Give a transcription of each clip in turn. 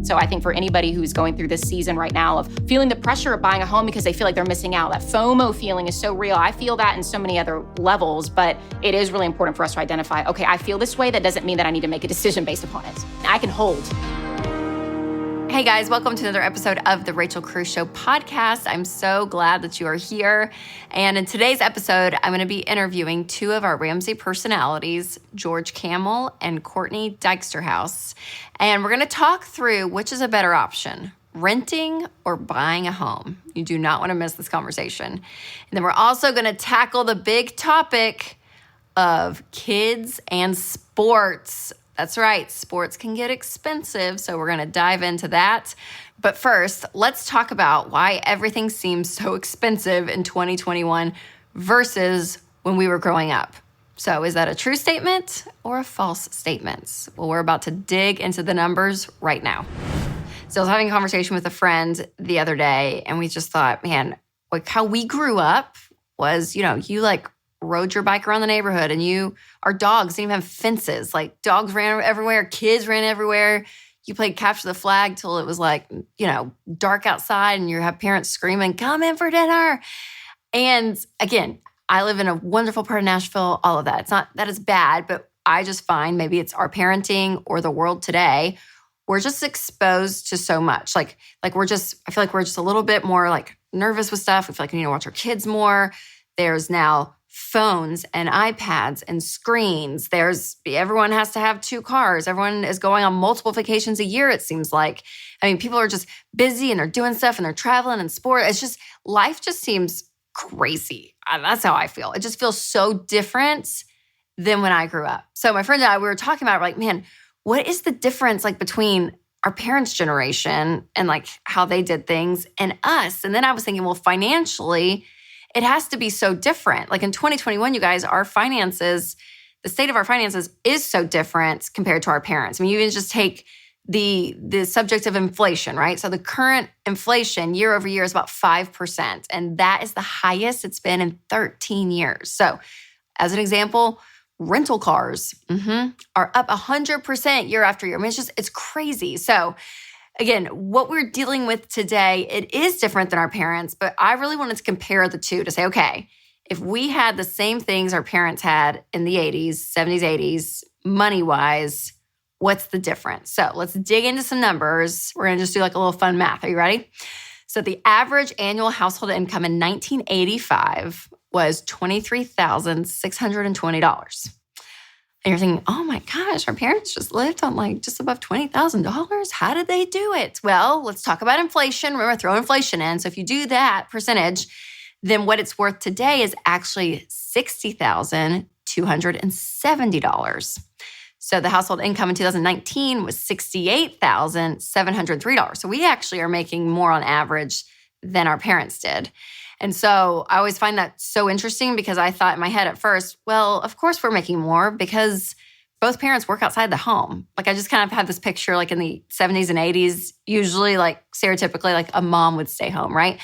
So I think for anybody who's going through this season right now of feeling the pressure of buying a home because they feel like they're missing out, that FOMO feeling is so real. I feel that in so many other levels, but it is really important for us to identify, okay, I feel this way. That doesn't mean that I need to make a decision based upon it. I can hold. Hey guys, welcome to another episode of the Rachel Cruze Show podcast. I'm so glad that you are here. And in today's episode, I'm going to be interviewing two of our Ramsey personalities, George Kamel and Courtney Dyksterhouse. And we're going to talk through which is a better option, renting or buying a home. You do not want to miss this conversation. And then we're also going to tackle the big topic of kids and sports. That's right, sports can get expensive, so we're going to dive into that. But first, let's talk about why everything seems so expensive in 2021 versus when we were growing up. So is that a true statement or a false statement? Well, we're about to dig into the numbers right now. So I was having a conversation with a friend the other day, and we just thought, man, like how we grew up was, you rode your bike around the neighborhood and our dogs didn't even have fences. Like dogs ran everywhere, kids ran everywhere. You played capture the flag till it was dark outside and you have parents screaming, come in for dinner. And again, I live in a wonderful part of Nashville, all of that. It's not that it's bad, but I just find maybe it's our parenting or the world today. We're just exposed to so much. I feel like we're just a little bit more like nervous with stuff. We feel like we need to watch our kids more. There's now phones and iPads and screens. Everyone has to have two cars. Everyone is going on multiple vacations a year, it seems like. I mean, people are just busy and they're doing stuff and they're traveling and sport. Life just seems crazy. That's how I feel. It just feels so different than when I grew up. So my friend and I, we were talking about, like, man, what is the difference between our parents' generation and how they did things and us? And then I was thinking, well, financially, it has to be so different. Like in 2021, you guys, the state of our finances is so different compared to our parents. I mean, you can just take the subject of inflation, right? So the current inflation year over year is about 5%. And that is the highest it's been in 13 years. So as an example, rental cars are up 100% year after year. I mean, it's crazy. So again, what we're dealing with today, it is different than our parents, but I really wanted to compare the two to say, okay, if we had the same things our parents had in the 80s, 70s, 80s, money-wise, what's the difference? So let's dig into some numbers. We're going to just do a little fun math. Are you ready? So the average annual household income in 1985 was $23,620. And you're thinking, oh my gosh, our parents just lived on just above $20,000. How did they do it? Well, let's talk about inflation. Remember, throw inflation in. So if you do that percentage, then what it's worth today is actually $60,270. So the household income in 2019 was $68,703. So we actually are making more on average than our parents did. And so I always find that so interesting because I thought in my head at first, well, of course we're making more because both parents work outside the home. I just kind of had this picture in the 70s and 80s, usually stereotypically a mom would stay home, right?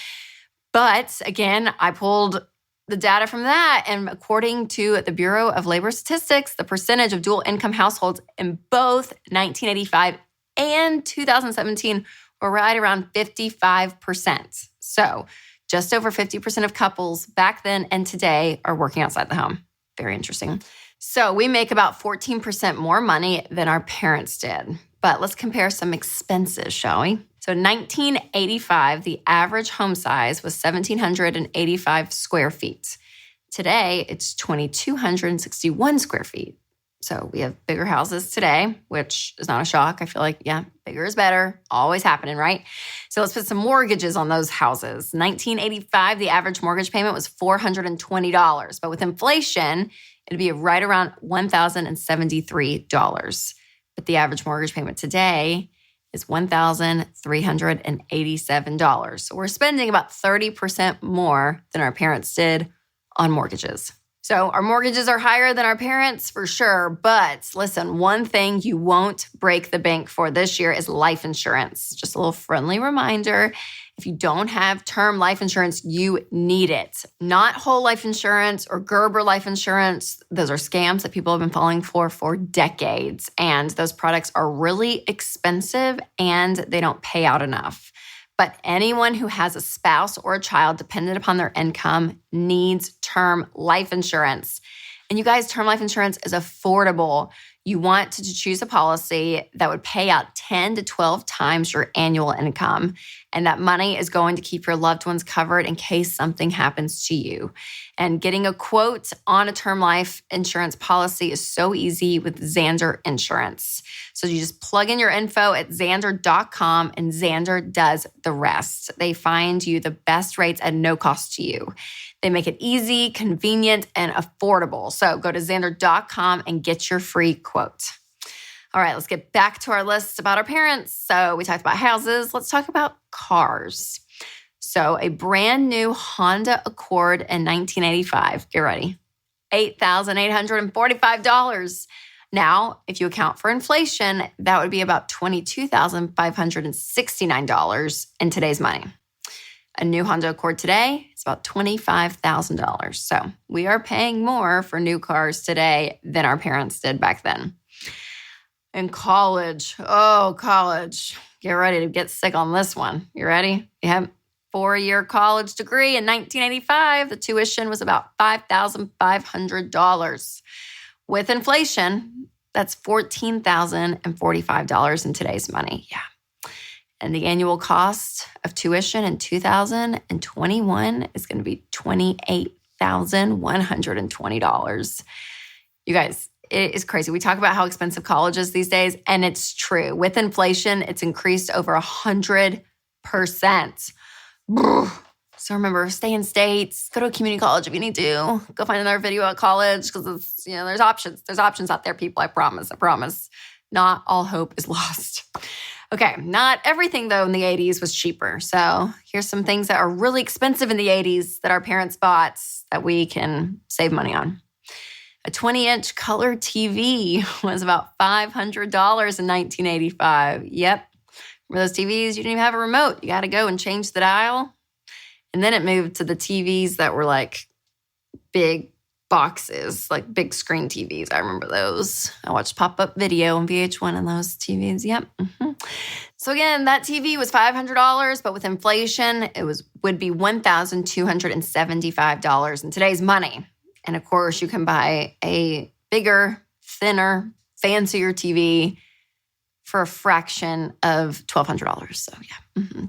But again, I pulled the data from that. And according to the Bureau of Labor Statistics, the percentage of dual income households in both 1985 and 2017 were right around 55%. So just over 50% of couples back then and today are working outside the home. Very interesting. So we make about 14% more money than our parents did. But let's compare some expenses, shall we? So in 1985, the average home size was 1,785 square feet. Today, it's 2,261 square feet. So we have bigger houses today, which is not a shock. I feel like, yeah, bigger is better. Always happening, right? So let's put some mortgages on those houses. 1985, the average mortgage payment was $420. But with inflation, it'd be right around $1,073. But the average mortgage payment today is $1,387. So we're spending about 30% more than our parents did on mortgages. So our mortgages are higher than our parents for sure. But listen, one thing you won't break the bank for this year is life insurance. Just a little friendly reminder. If you don't have term life insurance, you need it. Not whole life insurance or Gerber life insurance. Those are scams that people have been falling for decades. And those products are really expensive and they don't pay out enough. But anyone who has a spouse or a child dependent upon their income needs term life insurance. And you guys, term life insurance is affordable. You want to choose a policy that would pay out 10 to 12 times your annual income. And that money is going to keep your loved ones covered in case something happens to you. And getting a quote on a term life insurance policy is so easy with Zander Insurance. So you just plug in your info at Zander.com and Zander does the rest. They find you the best rates at no cost to you. They make it easy, convenient, and affordable. So go to Zander.com and get your free quote. All right, let's get back to our list about our parents. So we talked about houses. Let's talk about cars. So a brand new Honda Accord in 1985. Get ready. $8,845. Now, if you account for inflation, that would be about $22,569 in today's money. A new Honda Accord today is about $25,000. So we are paying more for new cars today than our parents did back then. In college, college. Get ready to get sick on this one. You ready? You have a 4-year college degree in 1985. The tuition was about $5,500. With inflation, that's $14,045 in today's money. Yeah. And the annual cost of tuition in 2021 is going to be $28,120. You guys, it is crazy. We talk about how expensive college is these days, and it's true. With inflation, it's increased over 100%. So remember, stay in states, go to a community college if you need to. Go find another video at college because it's, there's options. There's options out there, people. I promise. Not all hope is lost. Okay, not everything, though, in the 80s was cheaper. So here's some things that are really expensive in the 80s that our parents bought that we can save money on. A 20-inch color TV was about $500 in 1985. Yep. Remember those TVs? You didn't even have a remote. You got to go and change the dial. And then it moved to the TVs that were like big boxes, like big screen TVs. I remember those. I watched pop-up video on VH1 on those TVs. Yep. Mm-hmm. So again, that TV was $500, but with inflation, it would be $1,275 in today's money. And of course, you can buy a bigger, thinner, fancier TV for a fraction of $1,200. So yeah. Mm-hmm.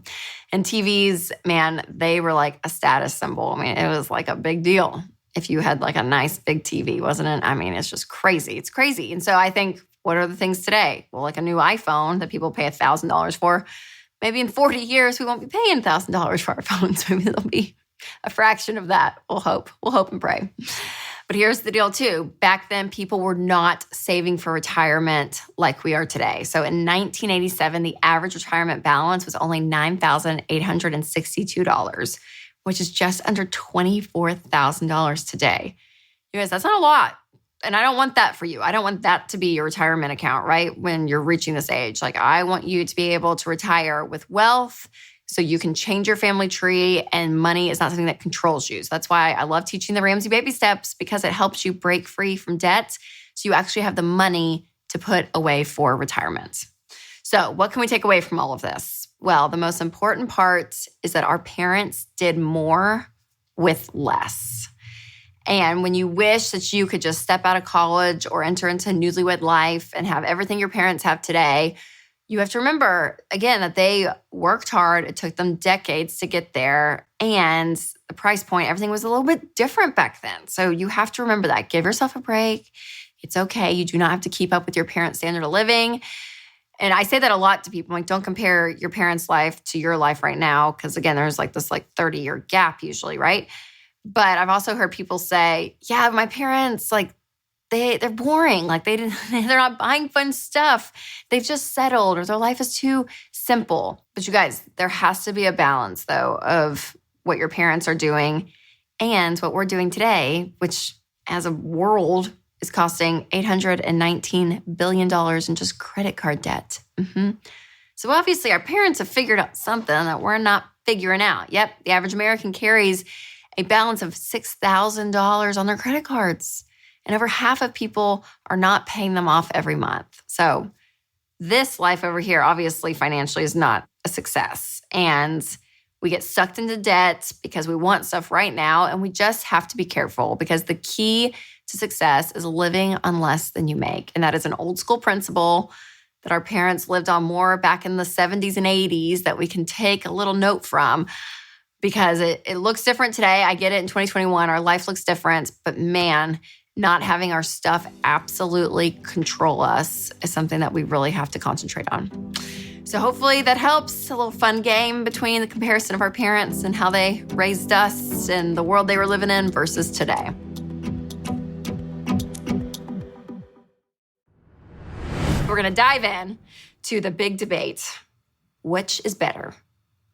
And TVs, man, they were like a status symbol. I mean, it was like a big deal if you had like a nice big TV, wasn't it? I mean, it's just crazy. It's crazy. And so I think, what are the things today? Well, like a new iPhone that people pay $1,000 for. Maybe in 40 years, we won't be paying $1,000 for our phones. Maybe it'll be a fraction of that. We'll hope. We'll hope and pray. But here's the deal too. Back then, people were not saving for retirement like we are today. So in 1987, the average retirement balance was only $9,862, which is just under $24,000 today. You guys, that's not a lot. And I don't want that for you. I don't want that to be your retirement account, right? When you're reaching this age. Like, I want you to be able to retire with wealth so you can change your family tree, and money is not something that controls you. So that's why I love teaching the Ramsey baby steps, because it helps you break free from debt so you actually have the money to put away for retirement. So what can we take away from all of this? Well, the most important part is that our parents did more with less. And when you wish that you could just step out of college or enter into newlywed life and have everything your parents have today, you have to remember, again, that they worked hard. It took them decades to get there. And the price point, everything was a little bit different back then. So you have to remember that. Give yourself a break. It's okay. You do not have to keep up with your parents' standard of living. And I say that a lot to people. Like, don't compare your parents' life to your life right now. Because again, there's like this 30-year gap usually, right? But I've also heard people say, yeah, my parents, they're boring. They're not buying fun stuff. They've just settled, or their life is too simple. But you guys, there has to be a balance, though, of what your parents are doing and what we're doing today, which as a world is costing $819 billion in just credit card debt. Mm-hmm. So obviously our parents have figured out something that we're not figuring out. Yep, the average American carries a balance of $6,000 on their credit cards. And over half of people are not paying them off every month. So this life over here, obviously financially, is not a success. And we get sucked into debt because we want stuff right now. And we just have to be careful because the key to success is living on less than you make. And that is an old school principle that our parents lived on more back in the 70s and 80s that we can take a little note from because it looks different today. I get it in 2021. Our life looks different. But man, not having our stuff absolutely control us is something that we really have to concentrate on. So hopefully that helps. A little fun game between the comparison of our parents and how they raised us and the world they were living in versus today. We're going to dive in to the big debate. Which is better,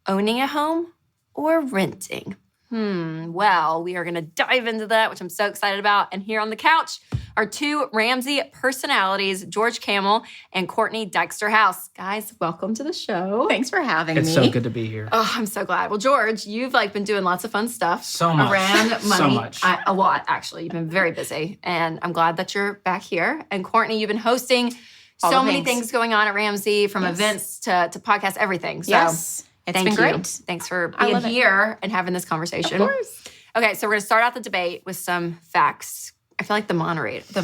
owning a home or renting? Well, we are going to dive into that, which I'm so excited about. And here on the couch are two Ramsey personalities, George Kamel and Courtney Dyksterhouse. Guys, welcome to the show. Thanks for having me. It's so good to be here. Oh, I'm so glad. Well, George, you've been doing lots of fun stuff. So much. Around money. So much. A lot, actually. You've been very busy. And I'm glad that you're back here. And Courtney, you've been hosting so many things going on at Ramsey, from events to podcasts, everything. So yes. It's been great. Thanks for being here and having this conversation. Of course. Okay, so we're going to start out the debate with some facts. I feel like the moderator.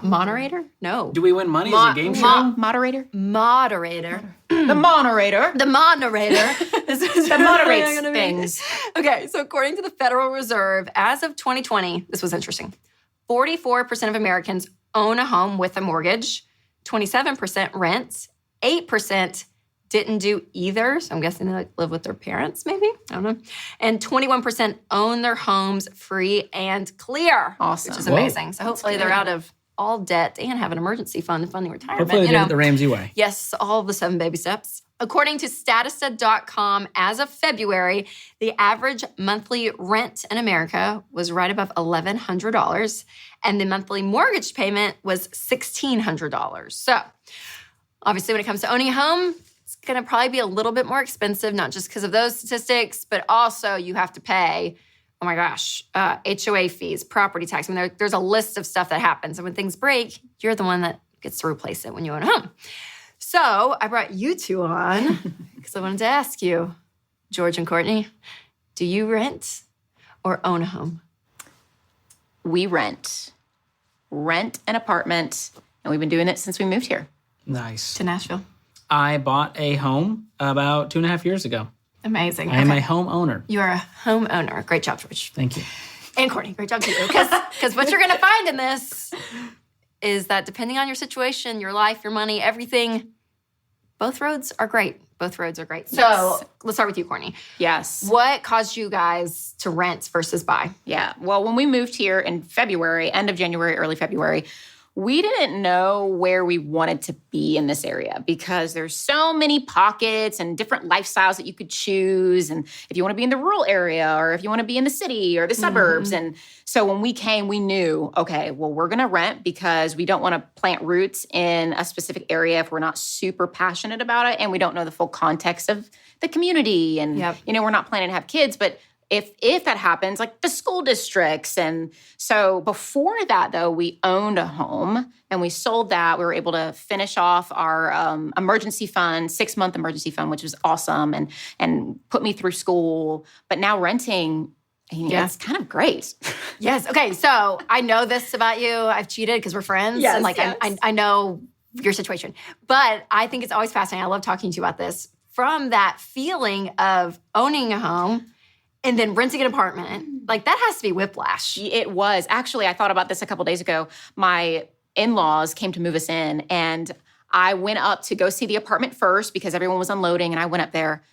Moderator? No. Do we win money as a game show? Moderator? Moderator. The moderator. The moderator. That moderates things. Okay, so according to the Federal Reserve, as of 2020, this was interesting, 44% of Americans own a home with a mortgage, 27% rent, 8% didn't do either. So I'm guessing they live with their parents, maybe. I don't know. And 21% own their homes free and clear. Awesome. Which is amazing. So hopefully they're out of all debt and have an emergency fund and funding retirement. Hopefully they did it the Ramsey way. Yes, all the 7 baby steps. According to Statista.com, as of February, the average monthly rent in America was right above $1,100, and the monthly mortgage payment was $1,600. So obviously when it comes to owning a home, it's going to probably be a little bit more expensive, not just because of those statistics, but also you have to pay, oh my gosh, HOA fees, property tax. I mean, there's a list of stuff that happens. And when things break, you're the one that gets to replace it when you own a home. So I brought you two on because I wanted to ask you, George and Courtney, do you rent or own a home? We rent an apartment, and we've been doing it since we moved here. Nice. To Nashville. I bought a home about 2.5 years ago. Amazing. I am a home owner. You are a home owner. Great job, George. Thank you. And Courtney, great job too. Because what you're going to find in this is that depending on your situation, your life, your money, everything, both roads are great. Both roads are great. So let's start with you, Courtney. Yes. What caused you guys to rent versus buy? Yeah. Well, when we moved here in February, end of January, early February, we didn't know where we wanted to be in this area because there's so many pockets and different lifestyles that you could choose. And if you want to be in the rural area or if you want to be in the city or the suburbs. And so when we came, we knew, okay, well, we're going to rent because we don't want to plant roots in a specific area if we're not super passionate about it and we don't know the full context of the community. And, you know, we're not planning to have kids, but if that happens, like the school districts. And so before that, though, we owned a home and we sold that. We were able to finish off our emergency fund, 6-month emergency fund, which was awesome and put me through school. But now renting, it's kind of great. Yes. Okay. So I know this about you. I've cheated because we're friends. Yes, and I know your situation. But I think it's always fascinating. I love talking to you about this. From that feeling of owning a home and then renting an apartment, like that has to be whiplash. It was. Actually, I thought about this a couple days ago. My in-laws came to move us in, and I went up to go see the apartment first because everyone was unloading, and I went up there,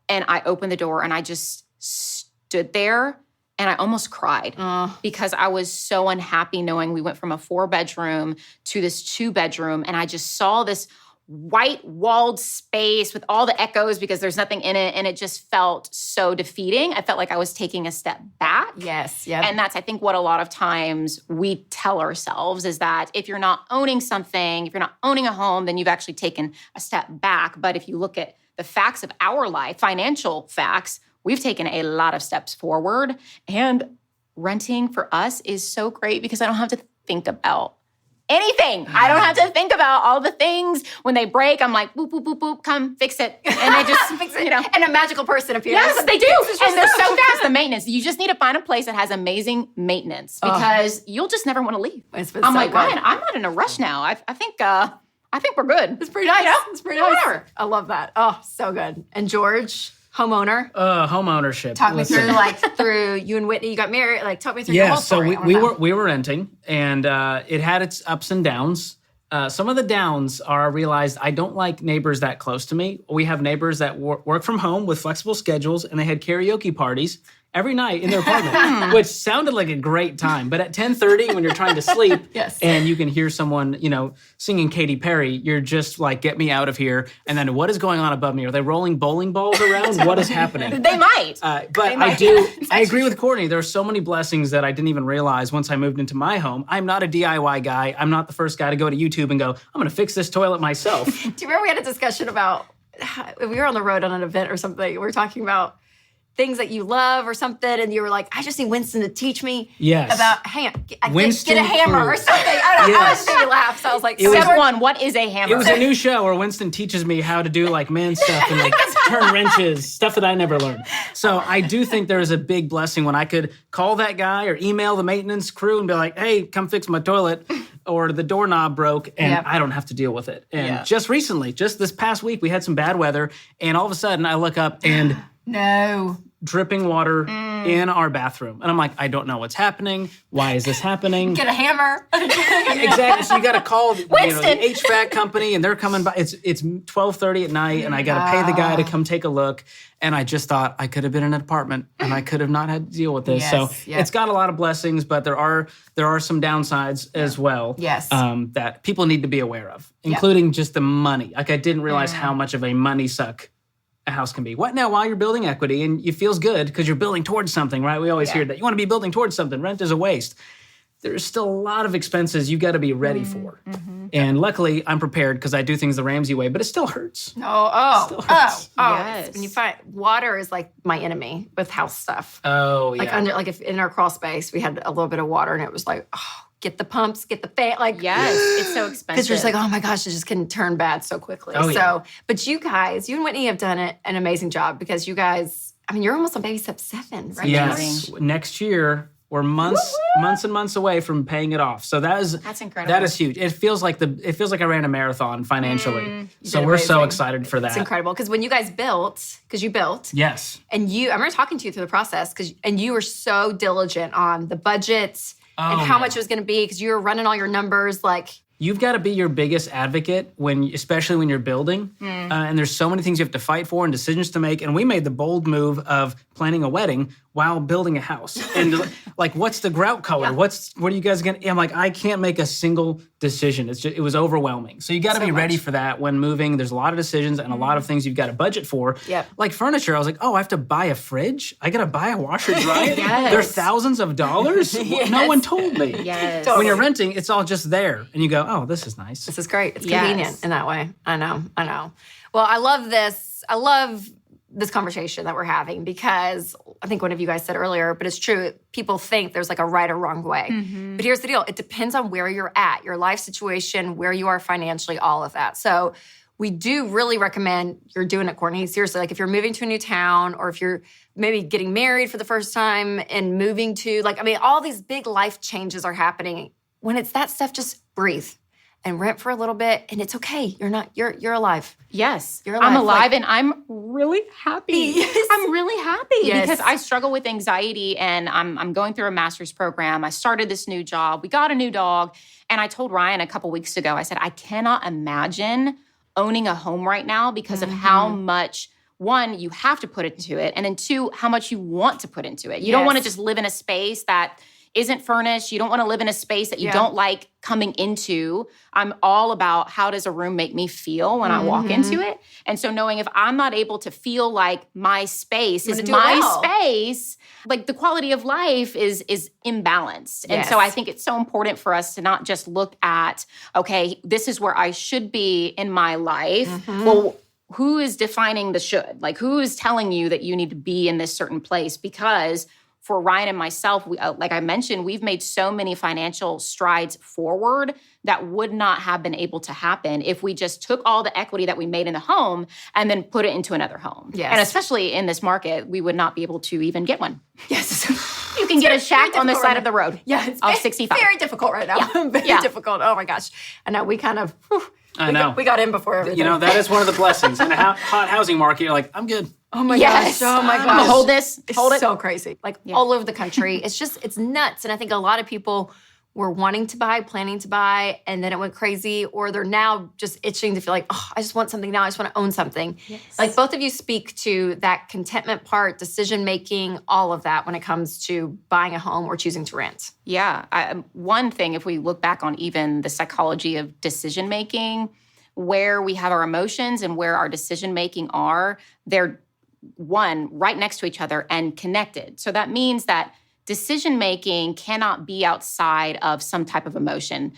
and I opened the door, and I just stood there, and I almost cried because I was so unhappy knowing we went from a 4-bedroom to this 2-bedroom, and I just saw this white-walled space with all the echoes because there's nothing in it, and it just felt so defeating. I felt like I was taking a step back. Yes, yeah. And that's, I think, what a lot of times we tell ourselves is that if you're not owning something, if you're not owning a home, then you've actually taken a step back. But if you look at the facts of our life, financial facts, we've taken a lot of steps forward. And renting for us is so great because I don't have to think about anything. I don't have to think about all the things. When they break, I'm like, boop, boop, boop, boop, come fix it. And they just fix it, And a magical person appears. Yes, they do. And they're so fast, the maintenance. You just need to find a place that has amazing maintenance because you'll just never want to leave. I'm so like, Ryan, I'm not in a rush now. I think we're good. It's pretty nice. You know? It's pretty nice. Whatever. I love that. Oh, so good. And George, homeowner. Home ownership. Talk me through you and Whitney. You got married. Talk me through your Yeah, whole story. so we were renting, and it had its ups and downs. Some of the downs are I realized I don't like neighbors that close to me. We have neighbors that work from home with flexible schedules, and they had karaoke parties every night in their apartment, which sounded like a great time. But at 10:30, when you're trying to sleep, and you can hear someone, singing Katy Perry, you're just like, get me out of here. And then what is going on above me? Are they rolling bowling balls around? What is happening? They might. I agree with Courtney. There are so many blessings that I didn't even realize once I moved into my home. I'm not a DIY guy. I'm not the first guy to go to YouTube and go, I'm going to fix this toilet myself. Do you remember we had a discussion about, we were on the road on an event or something, we were talking about things that you love or something, and you were like, I just need Winston to teach me about get a hammer or something. I don't know. I was making laugh. So I was like, Step one, what is a hammer? It was a new show where Winston teaches me how to do man stuff and turn wrenches, stuff that I never learned. So I do think there is a big blessing when I could call that guy or email the maintenance crew and be like, hey, come fix my toilet, or the doorknob broke, and I don't have to deal with it. And just recently, just this past week, we had some bad weather, and all of a sudden I look up and dripping water in our bathroom. And I'm like, I don't know what's happening. Why is this happening? Get a hammer. Exactly. So you got to call the HVAC company, and they're coming by. It's 12:30 at night, and I got to pay the guy to come take a look. And I just thought I could have been in an apartment, and I could have not had to deal with this. It's got a lot of blessings, but there are some downsides as well. That people need to be aware of, including just the money. I didn't realize how much of a money suck a house can be. What now? While you're building equity, and it feels good because you're building towards something, right? We always hear that you want to be building towards something. Rent is a waste. There's still a lot of expenses you got to be ready for. And luckily, I'm prepared because I do things the Ramsey way, but it still hurts. Yes. When you find water is like my enemy with house stuff. Oh, yeah. If in our crawl space we had a little bit of water, and it was like, get the pumps, get the fan. It's so expensive. Because you're just like, oh my gosh, it just can turn bad so quickly. But you guys, you and Whitney have done an amazing job because you guys, you're almost on baby step 7, right? Yes. Next year, we're months and months away from paying it off. So that's incredible. That is huge. It feels like I ran a marathon financially. So we're so excited for that. It's incredible because when you guys built, yes, and I remember talking to you through the process and you were so diligent on the budget and how much it was going to be because you were running all your numbers You've got to be your biggest advocate especially when you're building. And there's so many things you have to fight for and decisions to make. And we made the bold move of planning a wedding while building a house. And what's the grout color? What are you guys going to, I'm like, I can't make a single decision. It was overwhelming. So you got to be ready for that when moving. There's a lot of decisions and a lot of things you've got to budget for. Like furniture, I was like, I have to buy a fridge? I got to buy a washer dryer? They're thousands of dollars? No one told me. When you're renting, it's all just there. And you go, this is nice. This is great. It's convenient in that way. I know. Well, I love this. I love this conversation that we're having because I think one of you guys said earlier, but it's true. People think there's a right or wrong way. But here's the deal. It depends on where you're at, your life situation, where you are financially, all of that. So we do really recommend you're doing it, Courtney. Seriously, if you're moving to a new town or if you're maybe getting married for the first time and moving to, all these big life changes are happening. When it's that stuff, just breathe and rent for a little bit, and it's okay. You're alive. Yes. You're alive. I'm alive, and I'm really happy. I'm really happy because I struggle with anxiety, and I'm going through a master's program. I started this new job. We got a new dog, and I told Ryan a couple weeks ago, I said, I cannot imagine owning a home right now because of how much, one, you have to put into it, and then two, how much you want to put into it. You don't want to just live in a space that isn't furnished. You don't want to live in a space that you don't like coming into. I'm all about how does a room make me feel when I walk into it. And so knowing if I'm not able to feel like my space is my space, the quality of life is imbalanced. And so I think it's so important for us to not just look at, okay, this is where I should be in my life. Well, who is defining the should? Like, who is telling you that you need to be in this certain place? Because for Ryan and myself, we, like I mentioned, we've made so many financial strides forward that would not have been able to happen if we just took all the equity that we made in the home and then put it into another home. Yes. And especially in this market, we would not be able to even get one. Yes. You can get a shack on the side of the road. Yeah, it's of 65. very difficult right now. Yeah. Very difficult. Oh my gosh. I know we kind of, I know. We got in before everything. You know, that is one of the blessings. In a hot housing market, you're like, I'm good. Oh my Yes. gosh. Oh my I'm gosh. gonna hold this. Hold it. So crazy. Like all over the country. It's nuts. And I think a lot of people were wanting to buy, planning to buy, and then it went crazy, or they're now just itching to feel like, oh, I just want something now. I just want to own something. Yes. Like both of you speak to that contentment part, decision-making, all of that when it comes to buying a home or choosing to rent. Yeah. One thing, if we look back on even the psychology of decision-making, where we have our emotions and where our decision-making are, they're right next to each other and connected. So that means that decision-making cannot be outside of some type of emotion.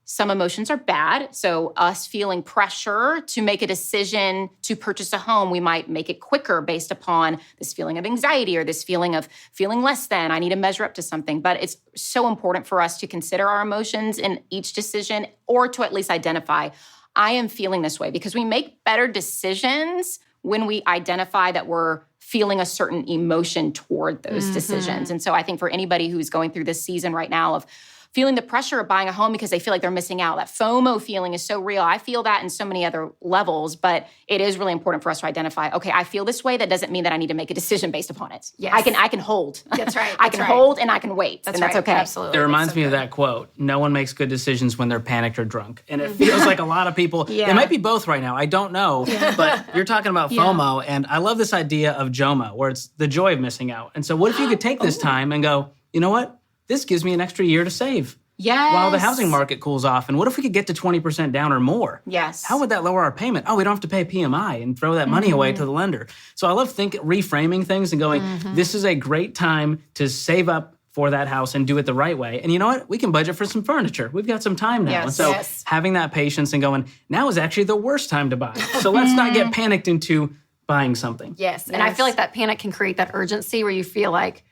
Some emotions are bad. So us feeling pressure to make a decision to purchase a home, we might make it quicker based upon this feeling of anxiety or this feeling of feeling less than, I need to measure up to something. But it's so important for us to consider our emotions in each decision, or to at least identify, I am feeling this way, because we make better decisions when we identify that we're feeling a certain emotion toward those decisions. And so I think for anybody who's going through this season right now of feeling the pressure of buying a home because they feel like they're missing out, that FOMO feeling is so real. I feel that in so many other levels, but it is really important for us to identify, okay, I feel this way. That doesn't mean that I need to make a decision based upon it. Yes. I can hold. That's right. I can hold and I can wait. That's and that's right. okay. Absolutely. It reminds me of that quote, no one makes good decisions when they're panicked or drunk. And it feels like a lot of people, it might be both right now, I don't know, but you're talking about FOMO, and I love this idea of JOMO, where it's the joy of missing out. And so what if you could take this time and go, you know what, this gives me an extra year to save. Yes. While the housing market cools off. And what if we could get to 20% down or more? Yes. How would that lower our payment? Oh, we don't have to pay PMI and throw that money away to the lender. So I love reframing things and going, this is a great time to save up for that house and do it the right way. And you know what? We can budget for some furniture. We've got some time now. Yes. And so Yes. having that patience and going, now is actually the worst time to buy. So let's not get panicked into buying something. Yes. And I feel like that panic can create that urgency where you feel like,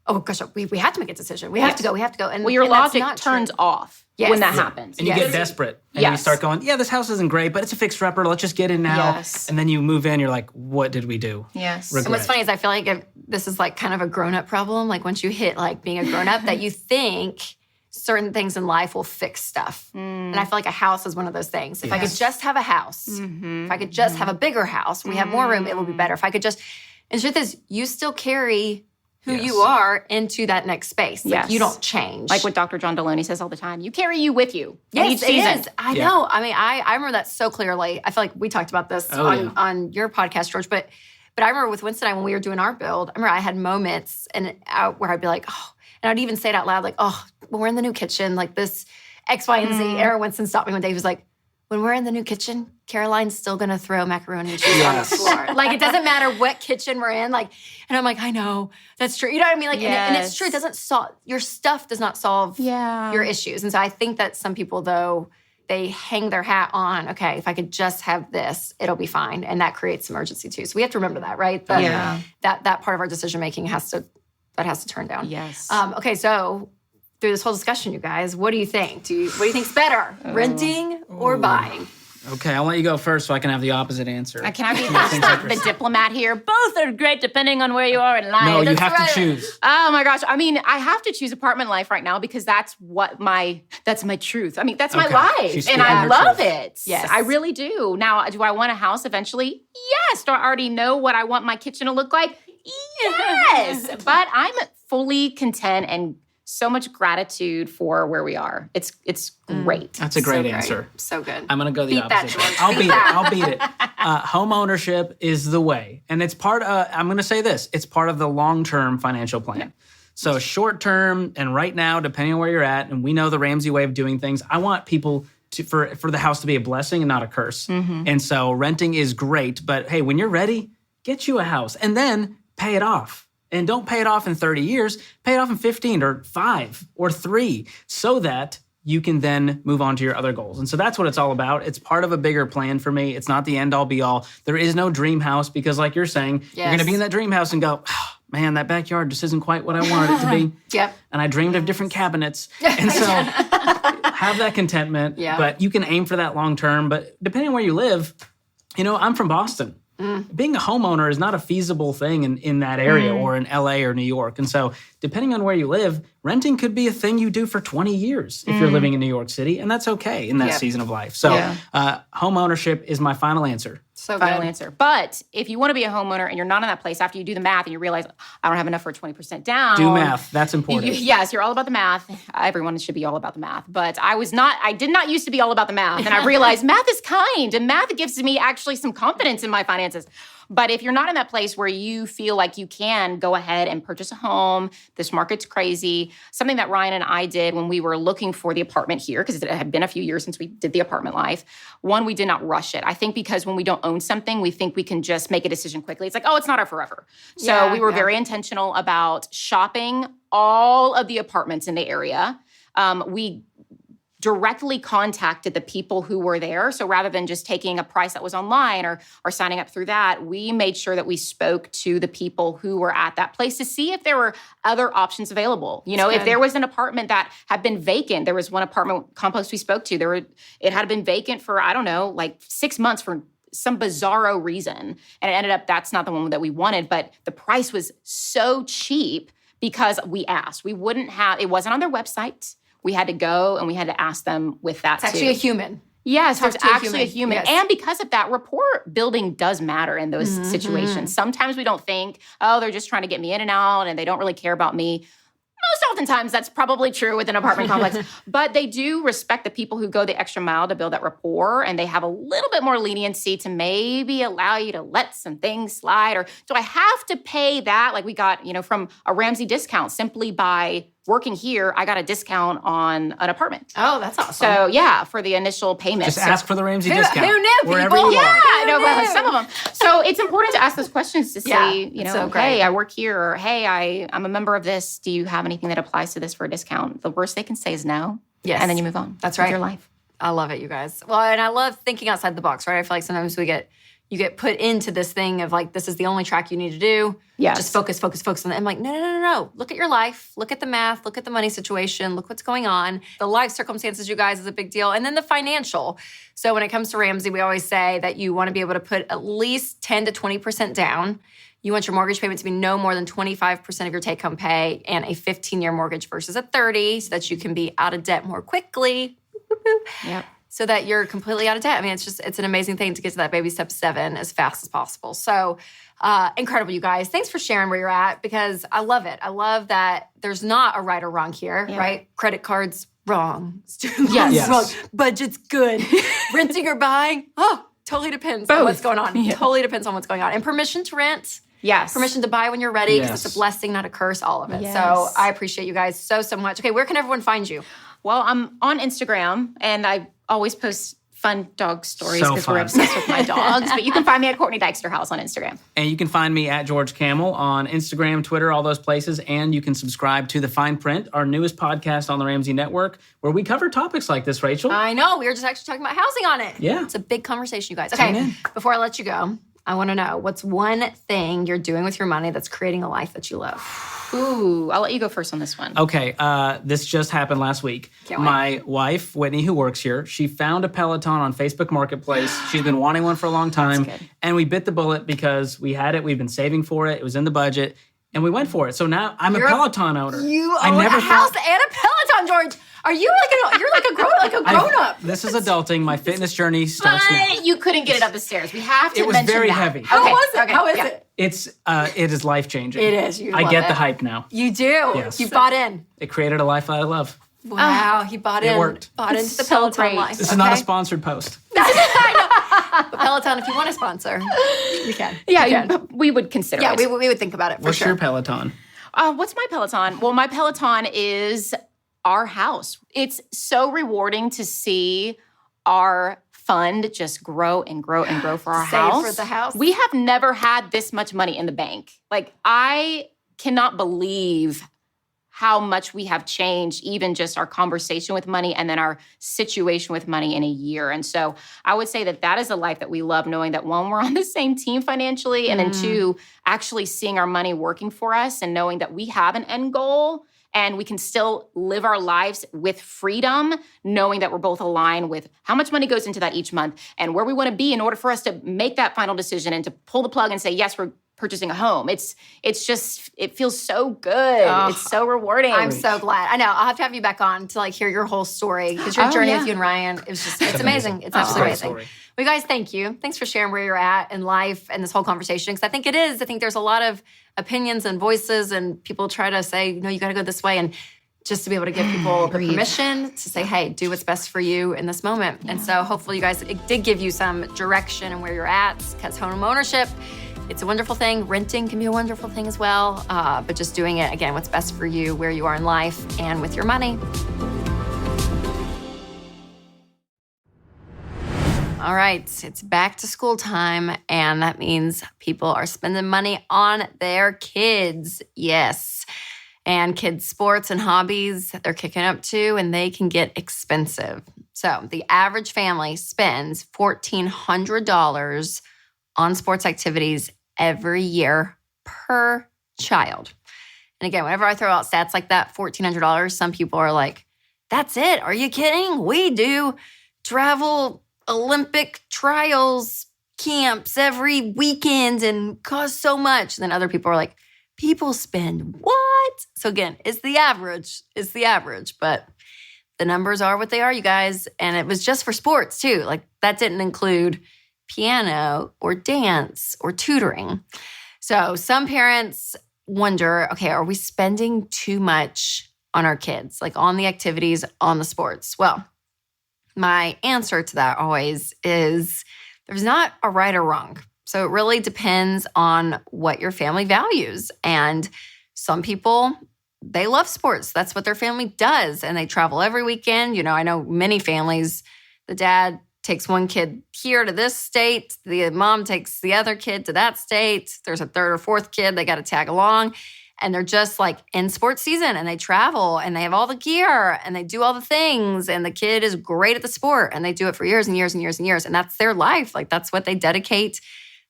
oh gosh, we have to make a decision. We have to go. And Well, your and that's logic not turns true. off Yes. when that happens. And you get desperate. And you start going, yeah, this house isn't great, but it's a fixer-upper. Let's just get in now. Yes. And then you move in, you're like, what did we do? Yes. And what's funny is I feel like this is like kind of a grown-up problem. Like once you hit like being a grown-up, that you think certain things in life will fix stuff. And I feel like a house is one of those things. If I could just have a house, if I could just have a bigger house, we have more room, it would be better. If I could just, and the truth is, you still carry who you are into that next space. Like Yes. you don't change. Like what Dr. John Deloney says all the time, you carry you with you. Yes, each season. it is. I know. I mean, I remember that so clearly. I feel like we talked about this on your podcast, George, but I remember with Winston and I, when we were doing our build, I remember I had moments where I'd be like, oh, and I'd even say it out loud, like, oh, when we're in the new kitchen, like this X, Y, and Z. Aaron Winston stopped me one day. He was like, when we're in the new kitchen, Caroline's still going to throw macaroni and cheese on the floor. Like, it doesn't matter what kitchen we're in. Like, and I'm like, I know. That's true. You know what I mean? Like, and it's true. It doesn't solve, your stuff does not solve your issues. And so I think that some people, though, they hang their hat on, okay, if I could just have this, it'll be fine. And that creates some urgency, too. So we have to remember that, right? That part of our decision-making has to turn down. Yes. Okay, so through this whole discussion, you guys, what do you think? What do you think's better, renting or buying? Okay, I'll let you go first so I can have the opposite answer. Can I be the diplomat here? Both are great depending on where you are in life. No, you have to choose. Oh my gosh. I mean, I have to choose apartment life right now because that's my truth. I mean, that's my life. She's And I speaking her love truth. it. Yes. I really do. Now, do I want a house eventually? Yes. Do I already know what I want my kitchen to look like? Yes. But I'm fully content and so much gratitude for where we are. It's great. That's a great answer. So good. I'm going to go the Beat that, opposite. George. I'll Beat beat it. that. I'll beat it. Home ownership is the way. And it's I'm going to say this, it's part of the long-term financial plan. Yeah. So short-term and right now, depending on where you're at, and we know the Ramsey way of doing things, I want people for the house to be a blessing and not a curse. And so renting is great, but hey, when you're ready, get you a house and then pay it off. And don't pay it off in 30 years, pay it off in 15 or 5 or 3 so that you can then move on to your other goals. And so that's what it's all about. It's part of a bigger plan for me. It's not the end all be all. There is no dream house because like you're saying, you're going to be in that dream house and go, oh, man, that backyard just isn't quite what I wanted it to be. Yep. And I dreamed of different cabinets. And so have that contentment, but you can aim for that long term. But depending on where you live, I'm from Boston. Being a homeowner is not a feasible thing in that area or in LA or New York. And so depending on where you live, renting could be a thing you do for 20 years if you're living in New York City. And that's okay in that season of life. So home ownership is my final answer. So final answer. But if you want to be a homeowner and you're not in that place, after you do the math and you realize, I don't have enough for 20% down. Do math. That's important. Yes, you're all about the math. Everyone should be all about the math. But I did not used to be all about the math. And I realized math is kind and math gives me actually some confidence in my finances. But if you're not in that place where you feel like you can go ahead and purchase a home, this market's crazy. Something that Ryan and I did when we were looking for the apartment here, because it had been a few years since we did the apartment life. One, we did not rush it. I think because when we don't own something, we think we can just make a decision quickly. It's like, oh, it's not our forever. So we were very intentional about shopping all of the apartments in the area. We directly contacted the people who were there. So rather than just taking a price that was online or signing up through that, we made sure that we spoke to the people who were at that place to see if there were other options available. If there was an apartment that had been vacant, there was one apartment complex we spoke to, it had been vacant for, 6 months for some bizarro reason. And it ended up, that's not the one that we wanted, but the price was so cheap because we asked. It wasn't on their website. We had to go and we had to ask them with that It's actually a human. Yes, there's actually a human. Yes. And because of that, rapport building does matter in those situations. Sometimes we don't think, oh, they're just trying to get me in and out and they don't really care about me. Most oftentimes, that's probably true with an apartment complex. But they do respect the people who go the extra mile to build that rapport, and they have a little bit more leniency to maybe allow you to let some things slide. Or do I have to pay that? Like we got, from a Ramsey discount simply by working here, I got a discount on an apartment. Oh, that's awesome. So for the initial payment. Just ask for the Ramsey discount. Who knew? Wherever People? you are. Some of them. So it's important to ask those questions to say, so great. hey, I work here, or hey, I'm a member of this. Do you have anything that applies to this for a discount? The worst they can say is no. Yes. And then you move on. That's with right. your life. I love it, you guys. Well, and I love thinking outside the box, right? I feel like sometimes you get put into this thing of like, this is the only track you need to do. Yes. Just focus on it. I'm like, no. Look at your life. Look at the math. Look at the money situation. Look what's going on. The life circumstances, you guys, is a big deal. And then the financial. So when it comes to Ramsey, we always say that you want to be able to put at least 10 to 20% down. You want your mortgage payment to be no more than 25% of your take-home pay and a 15-year mortgage versus a 30 so that you can be out of debt more quickly. Yep. So that you're completely out of debt. I mean, it's an amazing thing to get to that baby step 7 as fast as possible. So incredible, you guys. Thanks for sharing where you're at because I love it. I love that there's not a right or wrong here, right? Credit cards, wrong. Student loans, wrong. Budget's good. Renting or buying, totally depends on what's going on. Yeah. Totally depends on what's going on. And permission to rent. Yes. Permission to buy when you're ready because it's a blessing, not a curse, all of it. Yes. So I appreciate you guys so much. Okay, where can everyone find you? Well, I'm on Instagram, and I always post fun dog stories because we're obsessed with my dogs. But you can find me at Courtney Dyksterhouse on Instagram. And you can find me at George Kamel on Instagram, Twitter, all those places. And you can subscribe to The Fine Print, our newest podcast on the Ramsey Network, where we cover topics like this, Rachel. I know. We were just actually talking about housing on it. Yeah. It's a big conversation, you guys. Okay, before I let you go, I want to know, what's one thing you're doing with your money that's creating a life that you love? Ooh, I'll let you go first on this one. Okay, this just happened last week. My wife, Whitney, who works here, she found a Peloton on Facebook Marketplace. She's been wanting one for a long time. And we bit the bullet because we had it. We've been saving for it. It was in the budget. And we went for it. So now I'm a Peloton owner. You own a house and a Peloton, George. Are you like a grown up? This is adulting. My fitness journey starts now. You couldn't get it up the stairs. We have to mention that. It was very heavy. How was it? How is it? It is life-changing. It is. I get the hype now. You do. Yes. You bought in. It created a life that I love. Wow, he bought in. It worked. Bought into the Peloton life. This is not a sponsored post. I know. But Peloton, if you want to sponsor, you can. Yeah, we would consider it. Yeah, we would think about it for What's sure. your Peloton? What's my Peloton? Well, my Peloton is our house. It's so rewarding to see our fund just grow and grow and grow for our house. Save for the house. We have never had this much money in the bank. Like, I cannot believe how much we have changed, even just our conversation with money and then our situation with money in a year. And so I would say that is a life that we love, knowing that one, we're on the same team financially, and then two, actually seeing our money working for us and knowing that we have an end goal and we can still live our lives with freedom, knowing that we're both aligned with how much money goes into that each month and where we want to be in order for us to make that final decision and to pull the plug and say, yes, we're purchasing a home. It's just, it feels so good. Oh, it's so rewarding. I'm so glad. I know. I'll have to have you back on to hear your whole story, because your journey with you and Ryan, it's amazing. It's absolutely amazing. Well, you guys, thank you. Thanks for sharing where you're at in life and this whole conversation, because I think there's a lot of opinions and voices, and people try to say, you got to go this way. And just to be able to give people the permission to say, hey, do what's best for you in this moment. Yeah. And so hopefully you guys, it did give you some direction and where you're at, because home ownership, it's a wonderful thing. Renting can be a wonderful thing as well. But just doing it, again, what's best for you, where you are in life, and with your money. All right, it's back to school time, and that means people are spending money on their kids. Yes. And kids' sports and hobbies, they're kicking up too, and they can get expensive. So the average family spends $1,400 on sports activities every year per child. And again, whenever I throw out stats like that, $1,400, some people are like, that's it? Are you kidding? We do travel Olympic trials camps every weekend and cost so much. And then other people are like, people spend what? So again, it's the average. But the numbers are what they are, you guys. And it was just for sports too. That didn't include piano or dance or tutoring. So some parents wonder, okay, are we spending too much on our kids, on the activities, on the sports? Well, my answer to that always is there's not a right or wrong. So it really depends on what your family values. And some people, they love sports. That's what their family does. And they travel every weekend. I know many families, the dad takes one kid here to this state, the mom takes the other kid to that state. There's a third or fourth kid, they got to tag along. And they're just in sports season, and they travel and they have all the gear and they do all the things. And the kid is great at the sport, and they do it for years and years and years and years. And that's their life. That's what they dedicate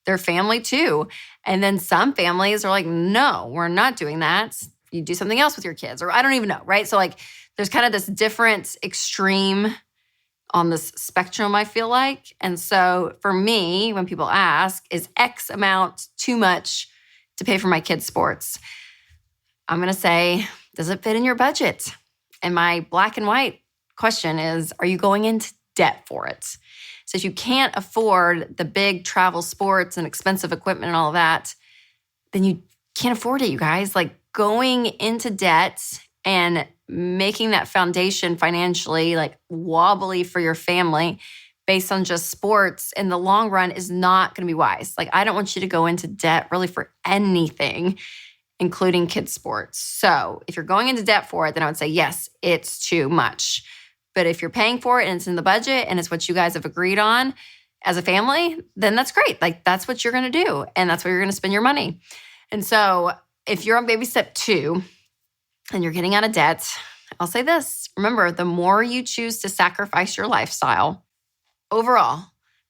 their family to. And then some families are like, no, we're not doing that. You do something else with your kids, or I don't even know, right? So there's kind of this different extreme on this spectrum, I feel like. And so for me, when people ask, is X amount too much to pay for my kids' sports? I'm going to say, does it fit in your budget? And my black and white question is, are you going into debt for it? So if you can't afford the big travel sports and expensive equipment and all of that, then you can't afford it, you guys. Going into debt and making that foundation financially wobbly for your family based on just sports in the long run is not going to be wise. I don't want you to go into debt really for anything, including kids' sports. So if you're going into debt for it, then I would say, yes, it's too much. But if you're paying for it and it's in the budget and it's what you guys have agreed on as a family, then that's great. That's what you're going to do. And that's where you're going to spend your money. And so if you're on baby step 2 and you're getting out of debt, I'll say this. Remember, the more you choose to sacrifice your lifestyle overall,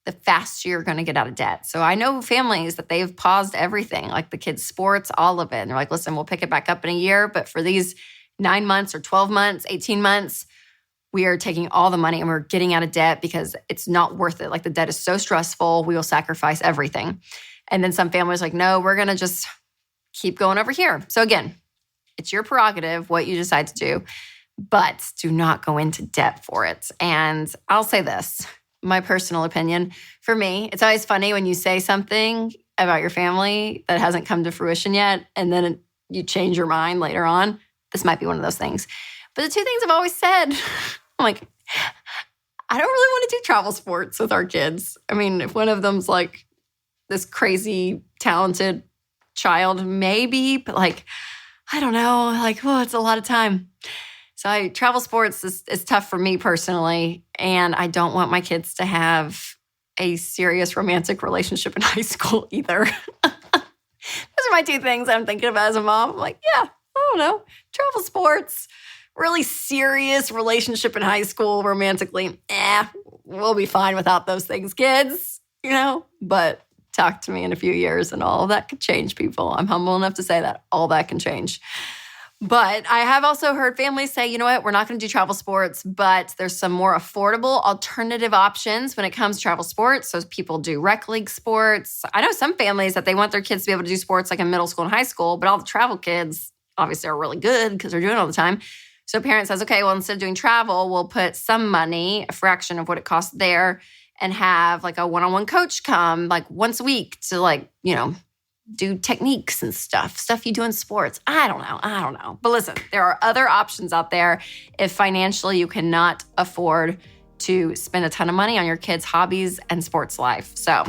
the faster you're going to get out of debt. So I know families that they've paused everything, the kids' sports, all of it. And they're like, listen, we'll pick it back up in a year. But for these 9 months or 12 months, 18 months, we are taking all the money and we're getting out of debt because it's not worth it. The debt is so stressful, we will sacrifice everything. And then some families are like, no, we're going to just keep going over here. So again, it's your prerogative what you decide to do, but do not go into debt for it. And I'll say this, my personal opinion, for me, it's always funny when you say something about your family that hasn't come to fruition yet, and then you change your mind later on. This might be one of those things. But the two things I've always said, I'm like, I don't really want to do travel sports with our kids. I mean, if one of them's this crazy, talented child, maybe, but I don't know, it's a lot of time. So travel sports is tough for me personally, and I don't want my kids to have a serious romantic relationship in high school either. Those are my two things I'm thinking about as a mom. I'm like, yeah, I don't know, travel sports, really serious relationship in high school romantically, we'll be fine without those things, kids, but talk to me in a few years and all of that could change, people. I'm humble enough to say that all that can change. But I have also heard families say, you know what, we're not going to do travel sports, but there's some more affordable alternative options when it comes to travel sports. So people do rec league sports. I know some families that they want their kids to be able to do sports like in middle school and high school, but all the travel kids obviously are really good because they're doing it all the time. So parent says, okay, well, instead of doing travel, we'll put some money, a fraction of what it costs there, and have like a one-on-one coach come like once a week to do techniques and stuff you do in sports. I don't know. But listen, there are other options out there if financially you cannot afford to spend a ton of money on your kids' hobbies and sports life. So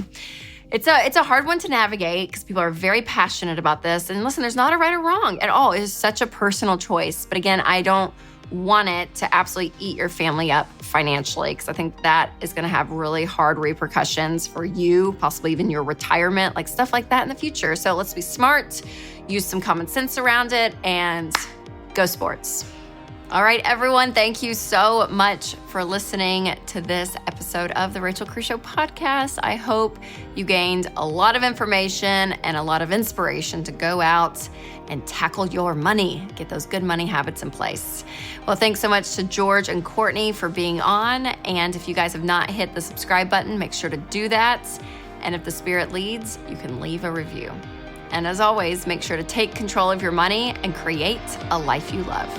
it's a hard one to navigate because people are very passionate about this. And listen, there's not a right or wrong at all. It is such a personal choice. But again, I don't want it to absolutely eat your family up financially because I think that is going to have really hard repercussions for you, possibly even your retirement, like stuff like that in the future. So let's be smart, use some common sense around it, and go sports. All right, everyone, thank you so much for listening to this episode of the Rachel Cruze Show podcast. I hope you gained a lot of information and a lot of inspiration to go out and tackle your money, get those good money habits in place. Well, thanks so much to George and Courtney for being on. And if you guys have not hit the subscribe button, make sure to do that. And if the spirit leads, you can leave a review. And as always, make sure to take control of your money and create a life you love.